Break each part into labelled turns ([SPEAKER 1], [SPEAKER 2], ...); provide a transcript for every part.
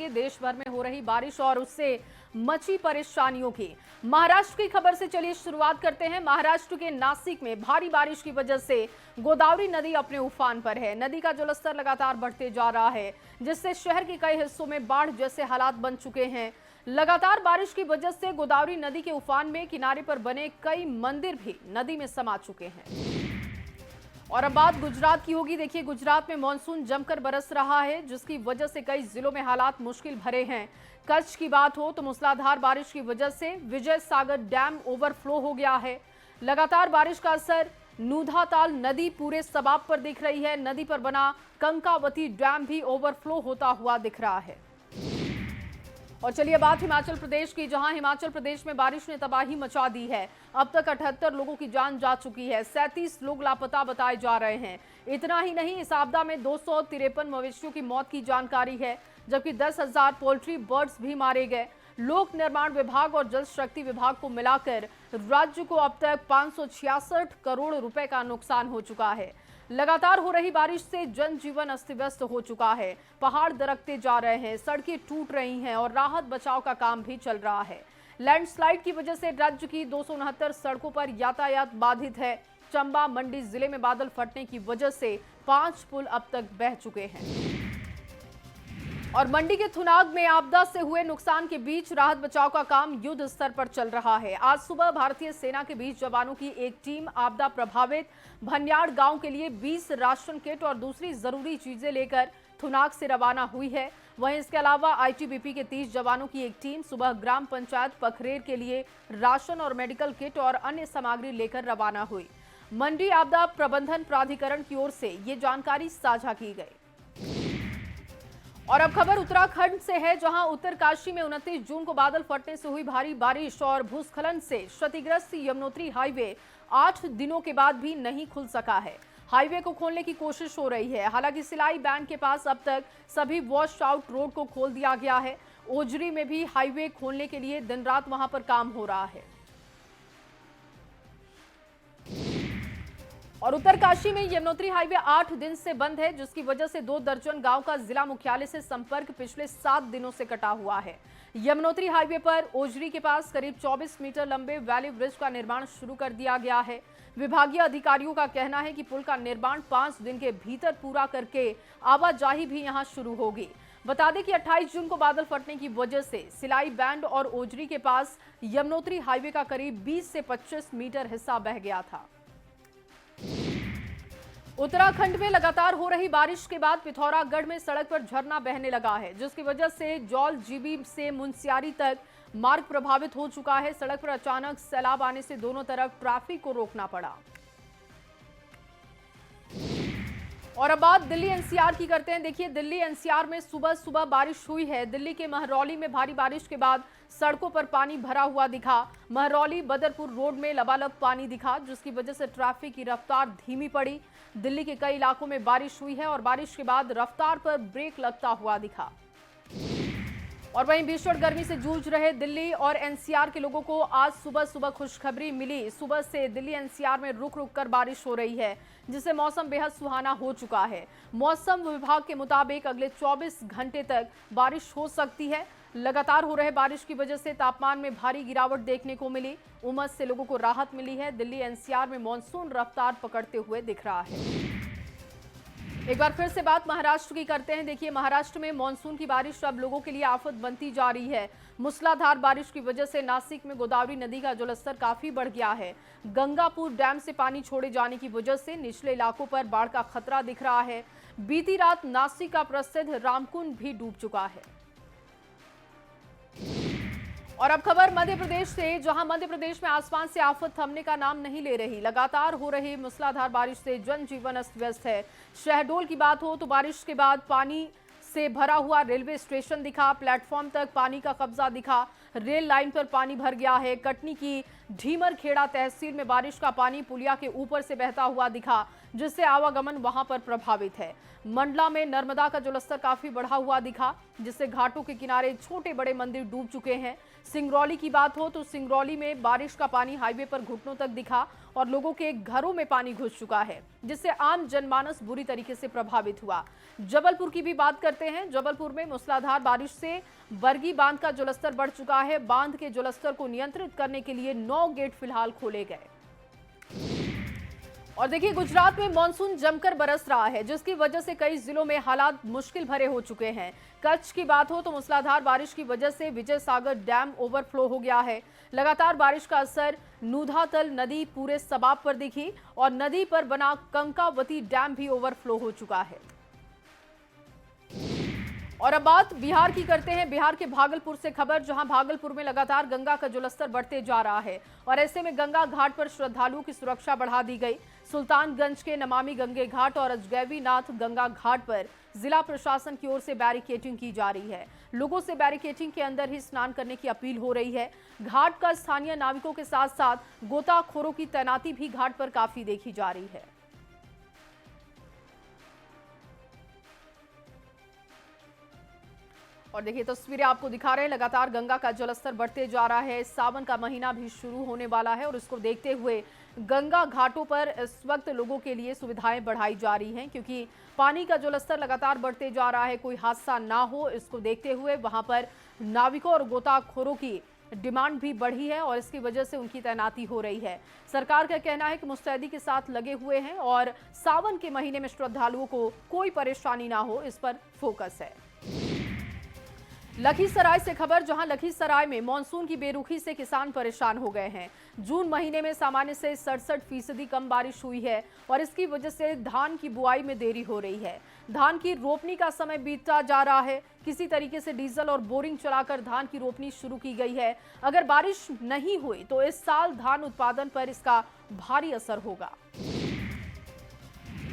[SPEAKER 1] देखिए देश भर में हो रही बारिश और उससे मची परेशानियों की। महाराष्ट्र की खबर से चलिए शुरुआत करते हैं। महाराष्ट्र के नासिक में भारी बारिश की वजह से गोदावरी नदी अपने उफान पर है। नदी का जलस्तर लगातार बढ़ते जा रहा है, जिससे शहर के कई हिस्सों में बाढ़ जैसे हालात बन चुके हैं। लगातार बारिश की वजह से गोदावरी नदी के उफान में किनारे पर बने कई मंदिर भी नदी में समा चुके हैं। और अब बात गुजरात की होगी। देखिए गुजरात में मानसून जमकर बरस रहा है, जिसकी वजह से कई जिलों में हालात मुश्किल भरे हैं। कच्छ की बात हो तो मूसलाधार बारिश की वजह से विजय सागर डैम ओवरफ्लो हो गया है। लगातार बारिश का असर नूधाताल नदी पूरे सबाब पर दिख रही है। नदी पर बना कंकावती डैम भी ओवरफ्लो होता हुआ दिख रहा है। और चलिए बात हिमाचल प्रदेश की, जहां हिमाचल प्रदेश में बारिश ने तबाही मचा दी है। अब तक 78 लोगों की जान जा चुकी है। 37 लोग लापता बताए जा रहे हैं। इतना ही नहीं, इस आपदा में 253 मवेशियों की मौत की जानकारी है, जबकि 10,000 पोल्ट्री बर्ड्स भी मारे गए। लोक निर्माण विभाग और जल शक्ति विभाग को मिलाकर राज्य को अब तक 566 करोड़ रुपए का नुकसान हो चुका है। लगातार हो रही बारिश से जनजीवन अस्त व्यस्त हो चुका है। पहाड़ दरकते जा रहे हैं, सड़कें टूट रही हैं और राहत बचाव का काम भी चल रहा है। लैंडस्लाइड की वजह से राज्य की 269 सड़कों पर यातायात बाधित है। चंबा मंडी जिले में बादल फटने की वजह से 5 पुल अब तक बह चुके हैं। और मंडी के थुनाग में आपदा से हुए नुकसान के बीच राहत बचाव का काम युद्ध स्तर पर चल रहा है। आज सुबह भारतीय सेना के 20 जवानों की एक टीम आपदा प्रभावित भनियाड़ गांव के लिए 20 राशन किट और दूसरी जरूरी चीजें लेकर थुनाग से रवाना हुई है। वहीं इसके अलावा आईटीबीपी के 30 जवानों की एक टीम सुबह ग्राम पंचायत पखरेर के लिए राशन और मेडिकल किट और अन्य सामग्री लेकर रवाना हुई। मंडी आपदा प्रबंधन प्राधिकरण की ओर से ये जानकारी साझा की गई। और अब खबर उत्तराखंड से है, जहां उत्तरकाशी में 29 जून को बादल फटने से हुई भारी बारिश और भूस्खलन से क्षतिग्रस्त यमुनोत्री हाईवे 8 दिनों के बाद भी नहीं खुल सका है। हाईवे को खोलने की कोशिश हो रही है। हालांकि सिलाई बैंड के पास अब तक सभी वॉश आउट रोड को खोल दिया गया है। ओजरी में भी हाईवे खोलने के लिए दिन रात वहां पर काम हो रहा है। और उत्तरकाशी में यमुनोत्री हाईवे 8 दिन से बंद है, जिसकी वजह से 2 दर्जन गांव का जिला मुख्यालय से संपर्क पिछले 7 दिनों से कटा हुआ है। यमुनोत्री हाईवे पर ओजरी के पास करीब 24 मीटर लंबे वैली ब्रिज का निर्माण शुरू कर दिया गया है। विभागीय अधिकारियों का कहना है कि पुल का निर्माण 5 दिन के भीतर पूरा करके आवाजाही भी यहां शुरू होगी। बता दें कि 28 जून को बादल फटने की वजह से सिलाई बैंड और ओजरी के पास यमुनोत्री हाईवे का करीब 20 से 25 मीटर हिस्सा बह गया था। उत्तराखंड में लगातार हो रही बारिश के बाद पिथौरागढ़ में सड़क पर झरना बहने लगा है, जिसकी वजह से जौल जीबी से मुनस्यारी तक मार्ग प्रभावित हो चुका है। सड़क पर अचानक सैलाब आने से दोनों तरफ ट्रैफिक को रोकना पड़ा। और अब बात दिल्ली एनसीआर की करते हैं। देखिए दिल्ली एनसीआर में सुबह सुबह बारिश हुई है। दिल्ली के महरौली में भारी बारिश के बाद सड़कों पर पानी भरा हुआ दिखा। महरौली बदरपुर रोड में लबालब पानी दिखा, जिसकी वजह से ट्रैफिक की रफ्तार धीमी पड़ी। दिल्ली के कई इलाकों में बारिश हुई है और बारिश के बाद रफ्तार पर ब्रेक लगता हुआ दिखा। और वहीं भीषण गर्मी से जूझ रहे दिल्ली और एनसीआर के लोगों को आज सुबह सुबह खुशखबरी मिली। सुबह से दिल्ली एनसीआर में रुक रुक कर बारिश हो रही है, जिससे मौसम बेहद सुहाना हो चुका है। मौसम विभाग के मुताबिक अगले 24 घंटे तक बारिश हो सकती है। लगातार हो रहे बारिश की वजह से तापमान में भारी गिरावट देखने को मिली। उमस से लोगों को राहत मिली है। दिल्ली एनसीआर में मानसून रफ्तार पकड़ते हुए दिख रहा है। एक बार फिर से बात महाराष्ट्र की करते हैं। देखिए महाराष्ट्र में मानसून की बारिश अब लोगों के लिए आफत बनती जा रही है। मूसलाधार बारिश की वजह से नासिक में गोदावरी नदी का जलस्तर काफी बढ़ गया है। गंगापुर डैम से पानी छोड़े जाने की वजह से निचले इलाकों पर बाढ़ का खतरा दिख रहा है। बीती रात नासिक का प्रसिद्ध रामकुंड भी डूब चुका है। और अब खबर मध्य प्रदेश से, जहां मध्य प्रदेश में आसमान से आफत थमने का नाम नहीं ले रही। लगातार हो रही मूसलाधार बारिश से जनजीवन अस्त व्यस्त है। शहडोल की बात हो तो बारिश के बाद पानी से भरा हुआ रेलवे स्टेशन दिखा। प्लेटफॉर्म तक पानी का कब्जा दिखा। रेल लाइन पर पानी भर गया है। कटनी की ढीमरखेड़ा तहसील में बारिश का पानी पुलिया के ऊपर से बहता हुआ दिखा। जिससे आवागमन वहां पर प्रभावित है। मंडला में नर्मदा का जलस्तर काफी बढ़ा हुआ दिखा, जिससे घाटों के किनारे छोटे बड़े मंदिर डूब चुके हैं। सिंगरौली की बात हो तो सिंगरौली में बारिश का पानी हाईवे पर घुटनों तक दिखा और लोगों के घरों में पानी घुस चुका है, जिससे आम जनमानस बुरी तरीके से प्रभावित हुआ। जबलपुर की भी बात करते हैं। जबलपुर में मूसलाधार बारिश से बरगी बांध का जलस्तर बढ़ चुका है। बांध के जलस्तर को नियंत्रित करने के लिए 9 गेट फिलहाल खोले गए। और देखिए, गुजरात में मानसून जमकर बरस रहा है, जिसकी वजह से कई जिलों में हालात मुश्किल भरे हो चुके हैं। कच्छ की बात हो तो मूसलाधार बारिश की वजह से विजय सागर डैम ओवरफ्लो हो गया है। लगातार बारिश का असर नूधातल नदी पूरे सबाब पर दिखी और नदी पर बना कंकावती डैम भी ओवरफ्लो हो चुका है। और अब बात बिहार की करते हैं। बिहार के भागलपुर से खबर, जहां भागलपुर में लगातार गंगा का जलस्तर बढ़ते जा रहा है और ऐसे में गंगा घाट पर श्रद्धालुओं की सुरक्षा बढ़ा दी गई। सुल्तानगंज के नमामि गंगे घाट और अजगैबीनाथ गंगा घाट पर जिला प्रशासन की ओर से बैरिकेडिंग की जा रही है। लोगों से बैरिकेडिंग के अंदर ही स्नान करने की अपील हो रही है। घाट का स्थानीय नाविकों के साथ साथ गोताखोरों की तैनाती भी घाट पर काफी देखी जा रही है। और देखिए, तस्वीरें आपको दिखा रहे हैं। लगातार गंगा का जलस्तर बढ़ते जा रहा है। सावन का महीना भी शुरू होने वाला है और इसको देखते हुए गंगा घाटों पर इस वक्त लोगों के लिए सुविधाएं बढ़ाई जा रही हैं, क्योंकि पानी का जलस्तर लगातार बढ़ते जा रहा है। कोई हादसा ना हो, इसको देखते हुए वहां पर नाविकों और गोताखोरों की डिमांड भी बढ़ी है और इसकी वजह से उनकी तैनाती हो रही है। सरकार का कहना है कि मुस्तैदी के साथ लगे हुए हैं और सावन के महीने में श्रद्धालुओं को कोई परेशानी ना हो, इस पर फोकस है। लखीसराय से खबर, जहां लखीसराय में मानसून की बेरुखी से किसान परेशान हो गए हैं। जून महीने में सामान्य से 67% कम बारिश हुई है और इसकी वजह से धान की बुआई में देरी हो रही है। धान की रोपनी का समय बीतता जा रहा है। किसी तरीके से डीजल और बोरिंग चलाकर धान की रोपनी शुरू की गई है। अगर बारिश नहीं हुई तो इस साल धान उत्पादन पर इसका भारी असर होगा।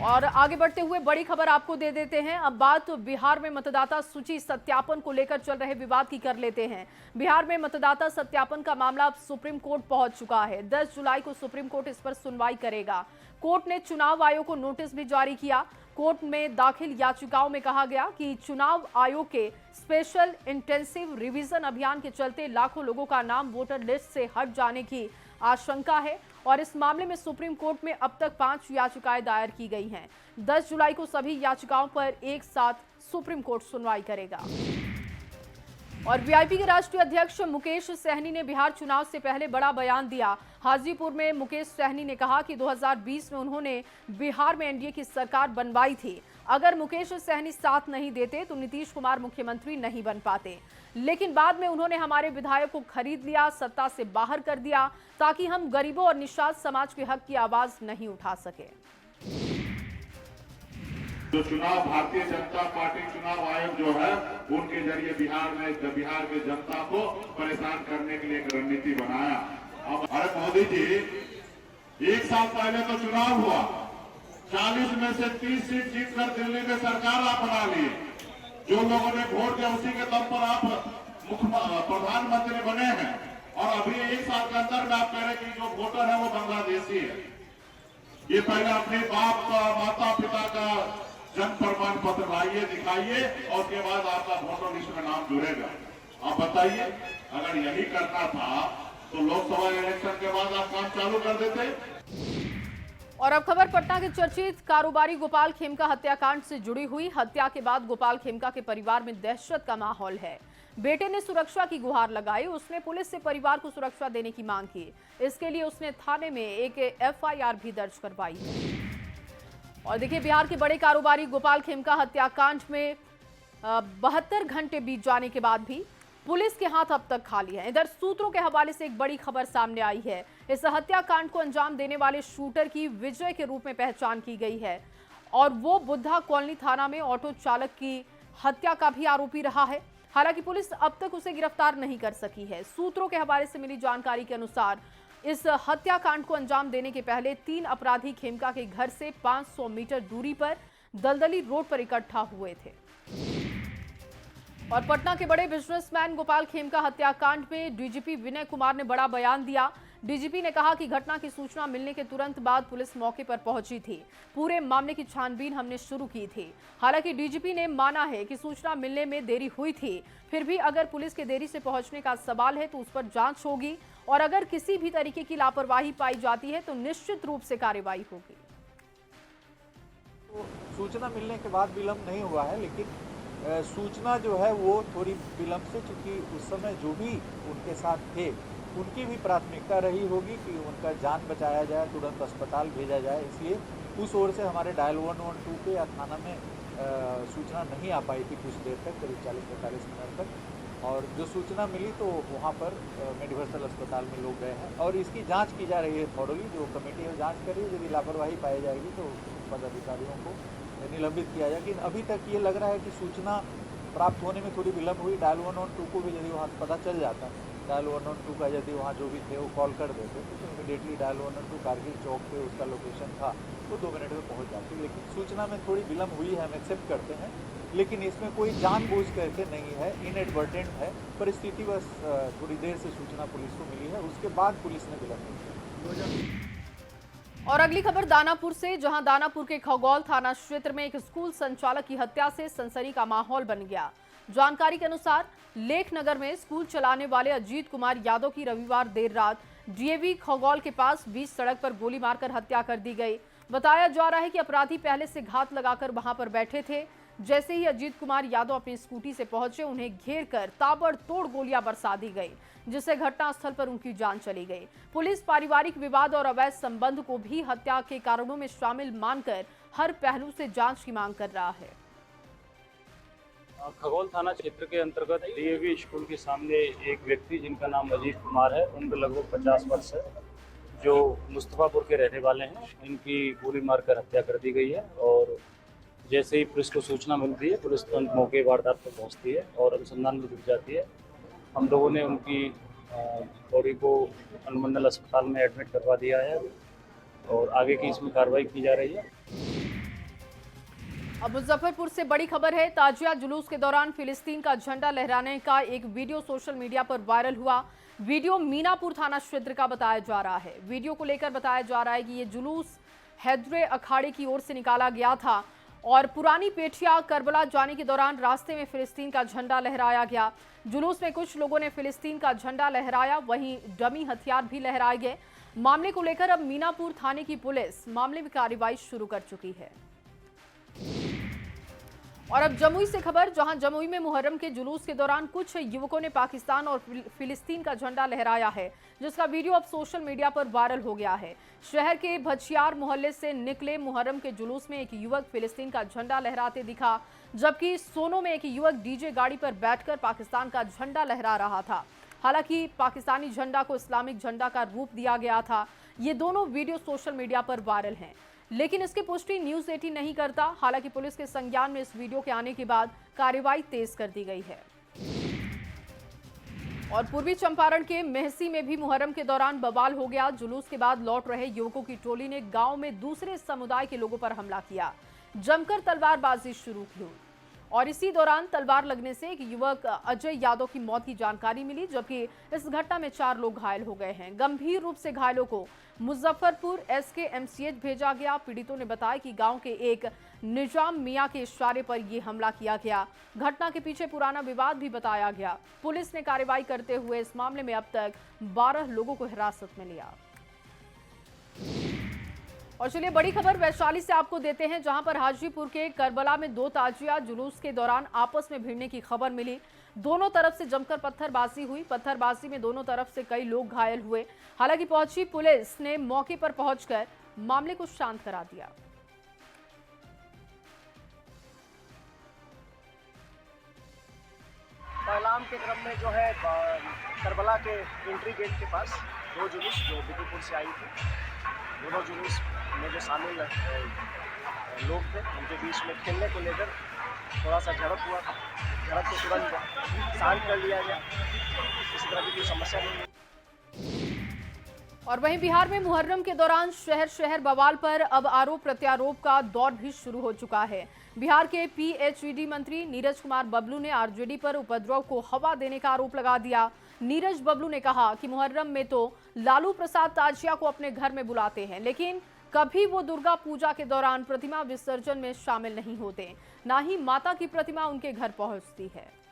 [SPEAKER 1] और आगे बढ़ते हुए बड़ी खबर आपको दे देते हैं। अब बात बिहार में मतदाता सूची सत्यापन को लेकर चल रहे विवाद की कर लेते हैं। बिहार में मतदाता सत्यापन का मामला अब सुप्रीम कोर्ट पहुंच चुका है। 10 जुलाई को सुप्रीम कोर्ट इस पर सुनवाई करेगा। कोर्ट ने चुनाव आयोग को नोटिस भी जारी किया। कोर्ट में दाखिल याचिकाओं में कहा गया कि चुनाव आयोग के स्पेशल इंटेंसिव रिवीजन अभियान के चलते लाखों लोगों का नाम वोटर लिस्ट से हट जाने की आशंका है और इस मामले में सुप्रीम कोर्ट में अब तक 5 याचिकाएं दायर की गई हैं। 10 जुलाई को सभी याचिकाओं पर एक साथ सुप्रीम कोर्ट सुनवाई करेगा। और वीआईपी के राष्ट्रीय अध्यक्ष मुकेश सहनी ने बिहार चुनाव से पहले बड़ा बयान दिया। हाजीपुर में मुकेश सहनी ने कहा कि 2020 में उन्होंने बिहार में एनडीए की सरकार बनवाई थी। अगर मुकेश सहनी साथ नहीं देते तो नीतीश कुमार मुख्यमंत्री नहीं बन पाते, लेकिन बाद में उन्होंने हमारे विधायक को खरीद लिया, सत्ता से बाहर कर दिया, ताकि हम गरीबों और निषाद समाज के हक की आवाज नहीं उठा सके।
[SPEAKER 2] जो चुनाव भारतीय जनता पार्टी चुनाव आयोग जो है उनके जरिए बिहार के जनता को परेशान करने के लिए एक रणनीति बनाया। अब अरे मोदी जी, 1 साल पहले तो चुनाव हुआ, 40 में से 30 सीट जीतकर दिल्ली में सरकार आप बना लिए। जो लोगों ने वोट दिया उसी के दम पर आप प्रधानमंत्री बने हैं और अभी 1 साल के अंदर में आप कह रहे हैं कि जो वोटर है वो बांग्लादेशी है। ये पहले अपने बाप का, माता पिता का जन्म प्रमाण पत्र लाइए, दिखाइए और उसके बाद आपका वोटर लिस्ट में नाम जुड़ेगा। आप बताइए, अगर यही करना था तो लोकसभा इलेक्शन के बाद आप काम चालू कर देते।
[SPEAKER 1] और अब खबर पटना के चर्चित कारोबारी गोपाल खेमका हत्याकांड से जुड़ी हुई। हत्या के बाद गोपाल खेमका के परिवार में दहशत का माहौल है। बेटे ने सुरक्षा की गुहार लगाई। उसने पुलिस से परिवार को सुरक्षा देने की मांग की। इसके लिए उसने थाने में एक एफआईआर भी दर्ज करवाई है। और देखिए, बिहार के बड़े कारोबारी गोपाल खेमका हत्याकांड में 72 घंटे बीत जाने के बाद भी पुलिस के हाथ अब तक खाली है। इधर सूत्रों के हवाले से एक बड़ी खबर सामने आई है। इस हत्याकांड को अंजाम देने वाले शूटर की विजय के रूप में पहचान की गई है और वो बुद्धा कॉलोनी थाना में ऑटो चालक की हत्या का भी आरोपी रहा है। हालांकि पुलिस अब तक उसे गिरफ्तार नहीं कर सकी है। सूत्रों के हवाले से मिली जानकारी के अनुसार इस हत्याकांड को अंजाम देने के पहले 3 अपराधी खेमका के घर से 500 मीटर दूरी पर दलदली रोड पर इकट्ठा हुए थे। और पटना के बड़े बिजनेसमैन गोपाल खेमका हत्याकांड में डीजीपी विनय कुमार ने बड़ा बयान दिया। डीजीपी ने कहा कि घटना की सूचना मिलने के तुरंत बाद पुलिस मौके पर पहुंची थी। पूरे मामले की छानबीन हमने शुरू की थी। हालांकि डीजीपी ने माना है कि सूचना मिलने में देरी हुई थी, फिर भी अगर पुलिस के देरी से पहुंचने का सवाल है तो उस पर जांच होगी और अगर किसी भी तरीके की लापरवाही पाई जाती है तो निश्चित रूप से कार्रवाई होगी।
[SPEAKER 3] तो सूचना मिलने के बाद विलंब नहीं हुआ है, लेकिन सूचना जो है वो थोड़ी विलंब से, चूँकि उस समय जो भी उनके साथ थे उनकी भी प्राथमिकता रही होगी कि उनका जान बचाया जाए, तुरंत अस्पताल भेजा जाए, इसलिए उस ओर से हमारे डायल 112 पे या थाना में सूचना नहीं आ पाई थी कुछ देर तक, करीब 40-45 मिनट तक। और जो सूचना मिली तो वहाँ पर मेडिवर्सल अस्पताल में लोग गए हैं और इसकी जांच की जा रही है थॉरोली। जो कमेटी है जांच कर रही है, यदि लापरवाही पाई जाएगी तो पदाधिकारियों को निलंबित किया जाए। लेकिन अभी तक ये लग रहा है कि सूचना प्राप्त होने में थोड़ी विलंब हुई। डायल 112 को भी यदि वहाँ पता चल जाता, डायल 112 का यदि वहाँ जो भी थे वो कॉल कर देते तो इमीडिएटली डायल 112 कारगिल चौक पे उसका लोकेशन था तो 2 मिनट में पहुँच जाती। लेकिन सूचना में थोड़ी विलंब हुई है, हम एक्सेप्ट करते हैं, लेकिन इसमें कोई जानबूझ करके नहीं है, इनएडवर्टेंट है परिस्थिति। बस थोड़ी देर से सूचना पुलिस को मिली है, उसके बाद पुलिस ने विलंब किया।
[SPEAKER 1] और अगली खबर दानापुर से, जहां दानापुर के खगौल थाना क्षेत्र में एक स्कूल संचालक की हत्या से सनसनी का माहौल बन गया। जानकारी के अनुसार लेखनगर में स्कूल चलाने वाले अजीत कुमार यादव की रविवार देर रात डीएवी खगौल के पास बीच सड़क पर गोली मारकर हत्या कर दी गई। बताया जा रहा है कि अपराधी पहले से घात लगाकर वहां पर बैठे थे। जैसे ही अजीत कुमार यादव अपनी स्कूटी से पहुंचे, उन्हें घेर कर ताबड़तोड़ गोलियां बरसा दी गई, जिससे घटनास्थल पर उनकी जान चली गई। पुलिस पारिवारिक विवाद और अवैध संबंध को भी हत्या के कारणों में शामिल मानकर हर पहलू से जांच की मांग कर रहा है।
[SPEAKER 4] खगौल थाना क्षेत्र के अंतर्गत डीएवी स्कूल के सामने एक व्यक्ति जिनका नाम अजीत कुमार है, उम्र लगभग 50 वर्ष है, जो मुस्तफापुर के रहने वाले हैं, इनकी गोली मारकर हत्या कर दी गई है। और जैसे ही पुलिस को सूचना मिलती है, पुलिस तुरंत मौके वारदात पर पहुंचती है और अनुसंधान में जुट जाती है। हम लोगों ने उनकी बॉडी को अनुमंडल अस्पताल में एडमिट करवा दिया है और आगे की इसमें कार्रवाई की जा रही है।
[SPEAKER 1] अब मुजफ्फरपुर से बड़ी खबर है। ताजिया जुलूस के दौरान फिलिस्तीन का झंडा लहराने का एक वीडियो सोशल मीडिया पर वायरल हुआ। वीडियो मीनापुर थाना क्षेत्र का बताया जा रहा है। वीडियो को लेकर बताया जा रहा है कि ये जुलूस हैदरे अखाड़े की ओर से निकाला गया था और पुरानी पेठिया करबला जाने के दौरान रास्ते में फिलिस्तीन का झंडा लहराया गया। जुलूस में कुछ लोगों ने फिलिस्तीन का झंडा लहराया, वहीं डमी हथियार भी लहराए गए। मामले को लेकर अब मीनापुर थाने की पुलिस मामले में कार्रवाई शुरू कर चुकी है। और अब जमुई से खबर, जहां जमुई में मुहर्रम के जुलूस के दौरान कुछ युवकों ने पाकिस्तान और फिलिस्तीन का झंडा लहराया है, जिसका वीडियो अब सोशल मीडिया पर वायरल हो गया है। शहर के भचियार मोहल्ले से निकले मुहर्रम के जुलूस में एक युवक फिलिस्तीन का झंडा लहराते दिखा, जबकि सोनो में एक युवक डीजे गाड़ी पर बैठकर पाकिस्तान का झंडा लहरा रहा था। हालांकि पाकिस्तानी झंडा को इस्लामिक झंडा का रूप दिया गया था। ये दोनों वीडियो सोशल मीडिया पर वायरल हैं, लेकिन इसकी पुष्टि न्यूज़ 18 नहीं करता। हालांकि पुलिस के संज्ञान में इस वीडियो के आने के बाद कार्रवाई तेज कर दी गई है। और पूर्वी चंपारण के मेहसी में भी मुहर्रम के दौरान बवाल हो गया। जुलूस के बाद लौट रहे युवकों की टोली ने गांव में दूसरे समुदाय के लोगों पर हमला किया, जमकर तलवारबाजी शुरू की और इसी दौरान तलवार लगने से एक युवक अजय यादव की मौत की जानकारी मिली, जबकि इस घटना में 4 लोग घायल हो गए हैं। गंभीर रूप से घायलों को मुजफ्फरपुर SKMCH भेजा गया। पीड़ितों ने बताया कि गांव के एक निजाम मियां के इशारे पर यह हमला किया गया। घटना के पीछे पुराना विवाद भी बताया गया। पुलिस ने कार्रवाई करते हुए इस मामले में अब तक 12 लोगों को हिरासत में लिया। और चलिए बड़ी खबर वैशाली से आपको देते हैं, जहां पर हाजीपुर के करबला में 2 ताजिया जुलूस के दौरान आपस में भिड़ने की खबर मिली। दोनों तरफ से जमकर पत्थरबाजी हुई। पत्थरबाजी में दोनों तरफ से कई लोग घायल हुए। हालांकि पहुंची पुलिस ने मौके पर पहुंचकर मामले को शांत करा दिया।
[SPEAKER 5] पहलाम के क्रम में जो है करबला के एंट्री गेट के पास 2 जुलूस जो बिकुपुर से आई थी, दोनों जुलूस में जो शामिल लोग थे, उनके बीच में खेलने को लेकर थोड़ा सा झड़प हुआ था। झड़प को तुरंत शांत कर लिया गया, किसी तरह की कोई समस्या नहीं हुई।
[SPEAKER 1] और वहीं बिहार में मुहर्रम के दौरान शहर शहर बवाल पर अब आरोप प्रत्यारोप का दौर भी शुरू हो चुका है। बिहार के पीएचईडी मंत्री नीरज कुमार बबलू ने आरजेडी पर उपद्रव को हवा देने का आरोप लगा दिया। नीरज बबलू ने कहा कि मुहर्रम में तो लालू प्रसाद ताजिया को अपने घर में बुलाते हैं, लेकिन कभी वो दुर्गा पूजा के दौरान प्रतिमा विसर्जन में शामिल नहीं होते, ना ही माता की प्रतिमा उनके घर पहुंचती है।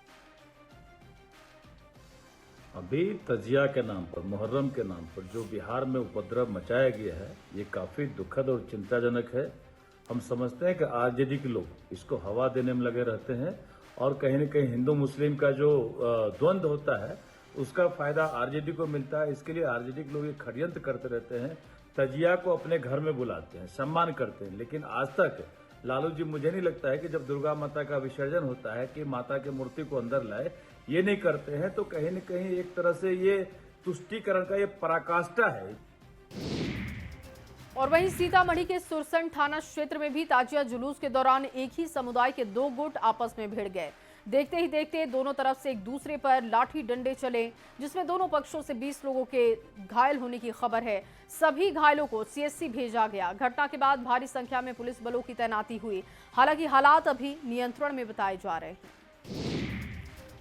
[SPEAKER 6] अभी तजिया के नाम पर, मुहर्रम के नाम पर जो बिहार में उपद्रव मचाया गया है, ये काफी दुखद और चिंताजनक है। हम समझते हैं कि आरजेडी के लोग इसको हवा देने में लगे रहते हैं और कहीं न कहीं हिंदू मुस्लिम का जो द्वंद्व होता है उसका फायदा आरजेडी को मिलता है। इसके लिए आरजेडी के लोग ये षड्यंत्र करते रहते हैं, तजिया को अपने घर में बुलाते हैं, सम्मान करते हैं। लेकिन आज तक लालू जी, मुझे नहीं लगता है कि जब दुर्गा माता का विसर्जन होता है कि माता की मूर्ति को अंदर लाए, ये नहीं करते हैं। तो कहीं न कहीं एक तरह से ये तुष्टीकरण का ये पराकाष्ठा है।
[SPEAKER 1] और वहीं सीतामढ़ी के सुरसंड थाना क्षेत्र में भी ताजिया जुलूस के दौरान एक ही समुदाय के दो गुट आपस में भिड़ गए। देखते ही देखते दोनों तरफ से एक दूसरे पर लाठी डंडे चले, जिसमें दोनों पक्षों से 20 लोगों के घायल होने की खबर है। सभी घायलों को सीएससी भेजा गया। घटना के बाद भारी संख्या में पुलिस बलों की तैनाती हुई। हालांकि हालात अभी नियंत्रण में बताए जा रहे हैं।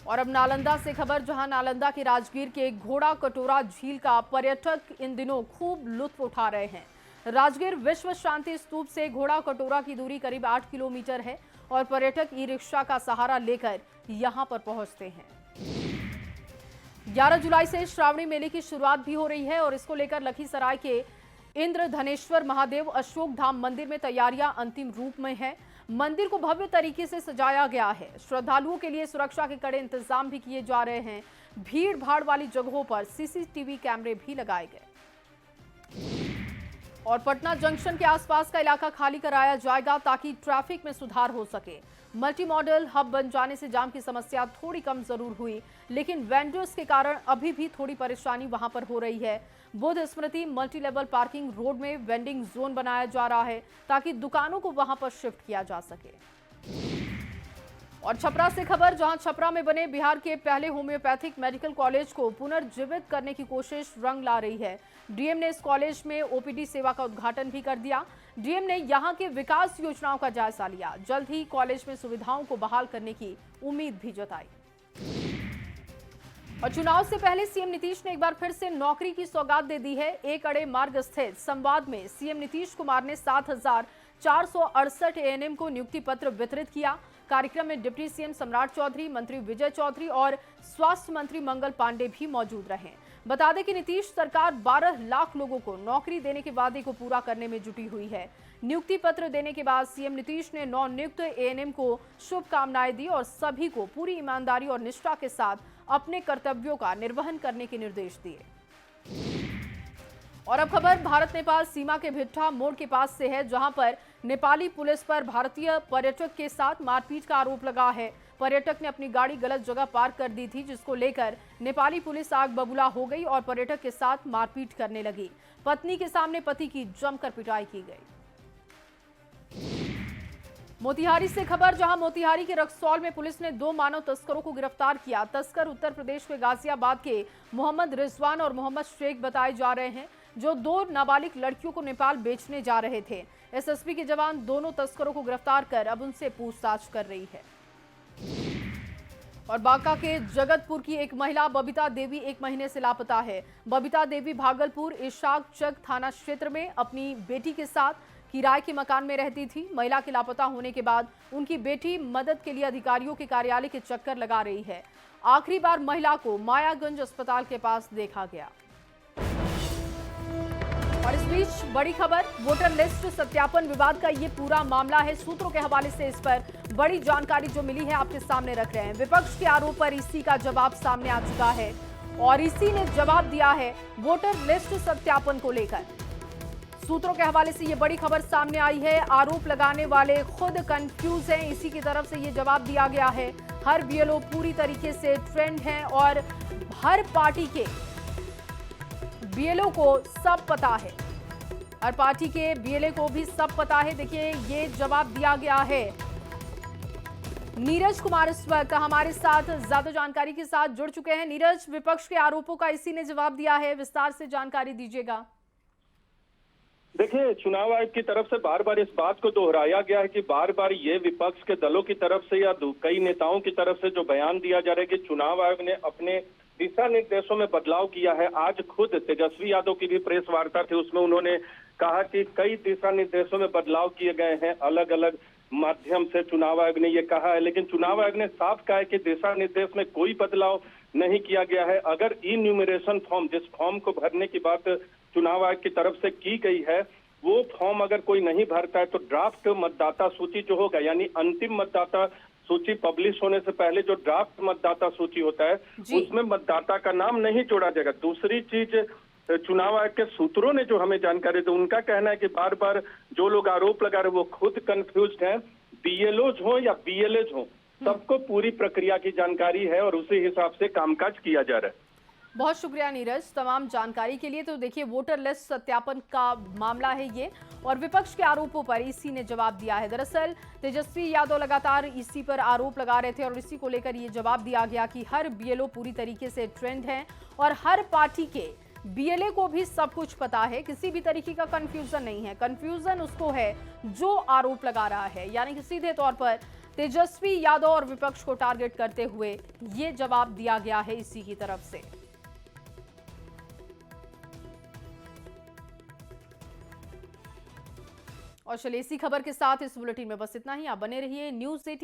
[SPEAKER 1] और अब नालंदा से खबर, जहां नालंदा के राजगीर के घोड़ा कटोरा झील का पर्यटक इन दिनों खूब लुत्फ उठा रहे हैं। राजगीर विश्व शांति स्तूप से घोड़ा कटोरा की दूरी करीब 8 किलोमीटर है और पर्यटक ई रिक्शा का सहारा लेकर यहां पर पहुंचते हैं। 11 जुलाई से श्रावणी मेले की शुरुआत भी हो रही है और इसको लेकर लखीसराय के इंद्रधनेश्वर महादेव अशोक धाम मंदिर में तैयारियां अंतिम रूप में है। मंदिर को भव्य तरीके से सजाया गया है। श्रद्धालुओं के लिए सुरक्षा के कड़े इंतजाम भी किए जा रहे हैं। भीड़ भाड़ वाली जगहों पर सीसीटीवी कैमरे भी लगाए गए। और पटना जंक्शन के आसपास का इलाका खाली कराया जाएगा ताकि ट्रैफिक में सुधार हो सके। मल्टी मॉडल हब बन जाने से जाम की समस्या थोड़ी कम जरूर हुई, लेकिन वेंडर्स के कारण अभी भी थोड़ी परेशानी वहां पर हो रही है। बुद्ध स्मृति मल्टी लेवल पार्किंग रोड में वेंडिंग जोन बनाया जा रहा है ताकि दुकानों को वहां पर शिफ्ट किया जा सके। और छपरा से खबर, जहां छपरा में बने बिहार के पहले होम्योपैथिक मेडिकल कॉलेज को पुनर्जीवित करने की कोशिश रंग ला रही है। डीएम ने इस कॉलेज में ओपीडी सेवा का उद्घाटन भी कर दिया। डीएम ने यहां के विकास योजनाओं का जायजा लिया। जल्द ही कॉलेज में सुविधाओं को बहाल करने की उम्मीद भी जताई। और चुनाव से पहले सीएम नीतीश ने एक बार फिर से नौकरी की सौगात दे दी है। एक अड़े मार्ग स्थित संवाद में सीएम नीतीश कुमार ने 7,468 एएनएम को नियुक्ति पत्र वितरित किया। कार्यक्रम में डिप्टी सीएम सम्राट चौधरी, मंत्री विजय चौधरी और स्वास्थ्य मंत्री मंगल पांडे भी मौजूद रहे। बता दें कि नीतीश सरकार 12 लाख लोगों को नौकरी देने के वादे को पूरा करने में जुटी हुई है। नियुक्ति पत्र देने के बाद सीएम नीतीश ने नवनियुक्त एएनएम को शुभकामनाएं दी और सभी को पूरी ईमानदारी और निष्ठा के साथ अपने कर्तव्यों का निर्वहन करने के निर्देश दिए। और अब खबर भारत नेपाल सीमा के भिट्ठा मोड़ के पास से है, जहां पर नेपाली पुलिस पर भारतीय पर्यटक के साथ मारपीट का आरोप लगा है। पर्यटक ने अपनी गाड़ी गलत जगह पार्क कर दी थी, जिसको लेकर नेपाली पुलिस आग बबूला हो गई और पर्यटक के साथ मारपीट करने लगी। पत्नी के सामने पति की जमकर पिटाई की गई। मोतिहारी से खबर, जहां मोतिहारी के रक्सौल में पुलिस ने 2 मानव तस्करों को गिरफ्तार किया। तस्कर उत्तर प्रदेश के गाजियाबाद के मोहम्मद रिजवान और मोहम्मद शेख बताए जा रहे हैं, जो 2 नाबालिग लड़कियों को नेपाल बेचने जा रहे थे। एसएसबी के जवान दोनों तस्करों को गिरफ्तार कर अब उनसे पूछताछ कर रही है। और बांका के जगतपुर की एक महिला बबीता देवी 1 महीने से लापता है। बबीता देवी भागलपुर इशाक चक थाना क्षेत्र में अपनी बेटी के साथ किराए के मकान में रहती थी। महिला के लापता होने के बाद उनकी बेटी मदद के लिए अधिकारियों के कार्यालय के चक्कर लगा रही है। आखिरी बार महिला को मायागंज अस्पताल के पास देखा गया। और इस बीच बड़ी खबर, वोटर लिस्ट सत्यापन विवाद का ये पूरा मामला है। सूत्रों के हवाले से इस पर बड़ी जानकारी जो मिली है आपके सामने रख रहे हैं। विपक्ष के आरोप पर ईसी का जवाब सामने आ चुका है और ईसी ने जवाब दिया है वोटर लिस्ट सत्यापन को लेकर। सूत्रों के हवाले से ये बड़ी खबर सामने आई है। आरोप लगाने वाले खुद कंफ्यूज हैं। इसी की तरफ से ये जवाब दिया गया है। हर बीएलओ पूरी तरीके से ट्रेंड है और हर पार्टी के बीएलओ को सब पता है। हर पार्टी के बीएलओ को भी सब पता है। देखिए, ये जवाब दिया गया है नीरज कुमार इस वक्त हमारे साथ ज्यादा जानकारी के साथ जुड़ चुके हैं। नीरज, विपक्ष के आरोपों का इसी ने जवाब दिया है, विस्तार से जानकारी दीजिएगा।
[SPEAKER 7] देखिए, चुनाव आयोग की तरफ से बार बार इस बात को दोहराया गया है कि बार बार ये विपक्ष के दलों की तरफ से या कई नेताओं की तरफ से जो बयान दिया जा रहा है कि चुनाव आयोग ने अपने दिशा निर्देशों में बदलाव किया है। आज खुद तेजस्वी यादव की भी प्रेस वार्ता थी, उसमें उन्होंने कहा कि कई दिशा निर्देशों में बदलाव किए गए हैं, अलग अलग माध्यम से चुनाव आयोग ने ये कहा है। लेकिन चुनाव आयोग ने साफ कहा है कि दिशा निर्देश में कोई बदलाव नहीं किया गया है। अगर इन्यूमरेशन फॉर्म, जिस फॉर्म को भरने की बात चुनाव आयोग की तरफ से की गई है, वो फॉर्म अगर कोई नहीं भरता है तो ड्राफ्ट मतदाता सूची जो होगा, यानी अंतिम मतदाता सूची पब्लिश होने से पहले जो ड्राफ्ट मतदाता सूची होता है उसमें मतदाता का नाम नहीं जोड़ा जाएगा। दूसरी चीज, चुनाव आयोग के सूत्रों ने जो हमें जानकारी दी, उनका कहना है कि बार बार जो लोग आरोप लगा रहे वो खुद कंफ्यूज्ड हैं। बीएलओज हो या बीएलएज हो, सबको पूरी प्रक्रिया की जानकारी है और उसी हिसाब से कामकाज किया जा रहा है।
[SPEAKER 1] बहुत शुक्रिया नीरज तमाम जानकारी के लिए। तो देखिए, वोटर लिस्ट सत्यापन का मामला है ये, और विपक्ष के आरोपों पर ईसी ने जवाब दिया है। दरअसल तेजस्वी यादव लगातार ईसी पर आरोप लगा रहे थे और इसी को लेकर ये जवाब दिया गया कि हर बीएलओ पूरी तरीके से ट्रेंड है और हर पार्टी के बीएलए को भी सब कुछ पता है, किसी भी तरीके का कंफ्यूजन नहीं है। कंफ्यूजन उसको है जो आरोप लगा रहा है, यानी कि सीधे तौर पर तेजस्वी यादव और विपक्ष को टारगेट करते हुए ये जवाब दिया गया है इसी की तरफ से। और चलिए, इसी खबर के साथ इस बुलेटिन में बस इतना ही। आप बने रहिए न्यूज़ 18।